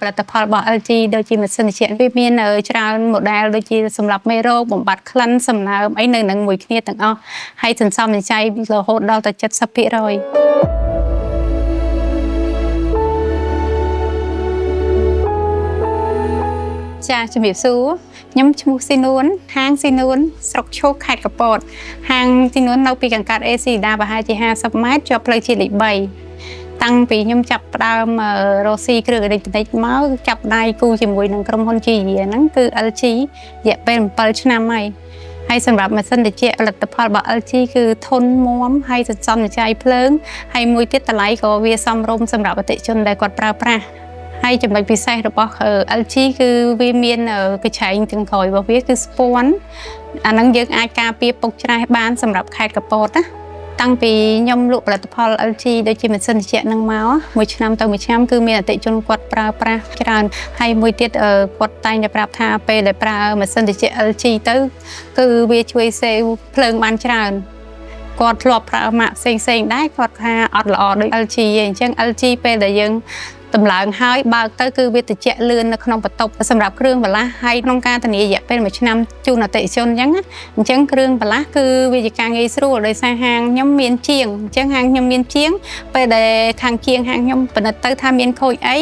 ផលិតផលរបស់ LG ដូចជាម៉ាស៊ីនត្រជាក់វាមានច្រើន model ដូចជាសម្រាប់មេរោគបំបត្តិក្លិនសំណើមអីនៅនឹងមួយគ្នាទាំងអស់ហើយសន្សំសំចៃរហូតដល់ទៅ 70% ចាជំរាបសួរខ្ញុំឈ្មោះស៊ីនួនហាងស៊ីនួនស្រុកឈូកខេត្តកពតហាងស៊ីនួននៅពីកង្កាត់អេស៊ីដាប្រហែលជា50ម៉ែត្រជាប់ផ្លូវជាតិលេខ3តាំងពីខ្ញុំចាប់ផ្ដើមរកស៊ីគ្រឿងអេឡិចត្រូនិកមកចាប់ដៃគូជាមួយនឹងក្រុមហ៊ុន GE ហ្នឹងគឺ LG រយៈពេល7ឆ្នាំហើយសម្រាប់ម៉ាស៊ីនត្រជាក់ផលិតផលរបស់ LG គឺធន់មាំហើយសន្សំសំចៃភ្លើងហើយមួយទៀតតម្លៃក៏វាសមរម្យសម្រាប់អតិថិជនដែលគាត់ប្រើប្រាស់ហើយចំណុចពិសេសរបស់ LG គឺវាមានកញ្ឆែងទាំងក្រោយរបស់វាគឺស្ពាន់អាហ្នឹងយើងអាចការពារពុកច្រែះបានសម្រាប់ខេត្តកពតណាតាំងពីខ្ញុំលក់ផលិតផល LG ដូចជាម៉ាស៊ីនត្រជាក់ហ្នឹងមកមួយឆ្នាំទៅមួយឆ្នាំគឺមានអតិថិជនគាត់ប្រើប្រាស់ច្រើនហើយមួយទៀតគាត់តែងតែប្រាប់ថាពេលដែលប្រើម៉ាស៊ីនត្រជាក់ LG ទៅគឺវាជួយសេវភ្លើងបានច្រើនគាត់ធ្លាប់ប្រើម៉ាកផ្សេងដែរគាត់ថាអត់ល្អដូច LG ទេអញ្ចឹង LG ពេលដែលយើងតម្លើងហើយបើកទៅគឺវាត្រជាក់លឿននៅក្នុងបន្ទប់សម្រាប់គ្រឿងបន្លាស់ហើយក្នុងការធានារយៈពេល1ឆ្នាំជូនអតិថិជនអញ្ចឹងគ្រឿងបន្លាស់គឺវាជាការងាយស្រួលដោយសារហាងខ្ញុំមានជាងអញ្ចឹងហាងខ្ញុំមានជាងពេលដែលខាងជាងហាងខ្ញុំពិនិត្យទៅថាមានខូចអី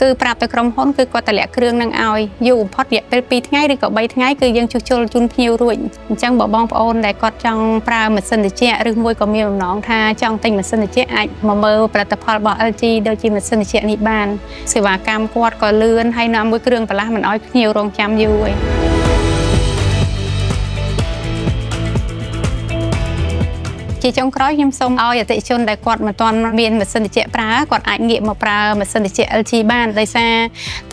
គឺប្រាប់ទៅក្រុមហ៊ុនគឺគាត់តម្លាក់គ្រឿងនឹងឲ្យយូរបំផុតរយៈពេល2ថ្ងៃឬក៏3ថ្ងៃគឺយើងជួសជុលជូនភ្ញៀវរួចអញ្ចឹងបើបងប្អូនដែលគាត់ចង់ប្រើម៉ាស៊ីនត្រជាក់ឬមួយក៏មានបំណងថាចង់ទិញម៉ាស៊ីនត្រជាក់អាចមកមើលផលិតផលរបស់ LG ដូចជាម៉ាស៊ីនត្រជាក់នេះសេវាកម្មគាត់ក៏លឿនហើយនាំមួយគ្រឿងបន្លាស់មិនឲ្យភ្ញៀវរងចាំយូរឯងជាចុងក្រោយខ្ញុំសូមឲ្យអតិថិជនដែលគាត់មិនទាន់មានម៉ាស៊ីនត្រជាក់ប្រើគាត់អាចងាកមកប្រើម៉ាស៊ីនត្រជាក់ LG បានដោយសារ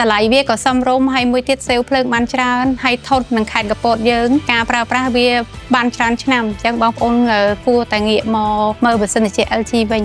តម្លៃវាក៏សមរម្យហើយមួយទៀតសេវភ្លើងបានច្រើនហើយថតនឹងខេត្តកពតយើងការប្រើប្រាស់វាបានច្រើនឆ្នាំអញ្ចឹងបងប្អូនគួរតែងាកមកមើលម៉ាស៊ីនត្រជាក់ LG វិញ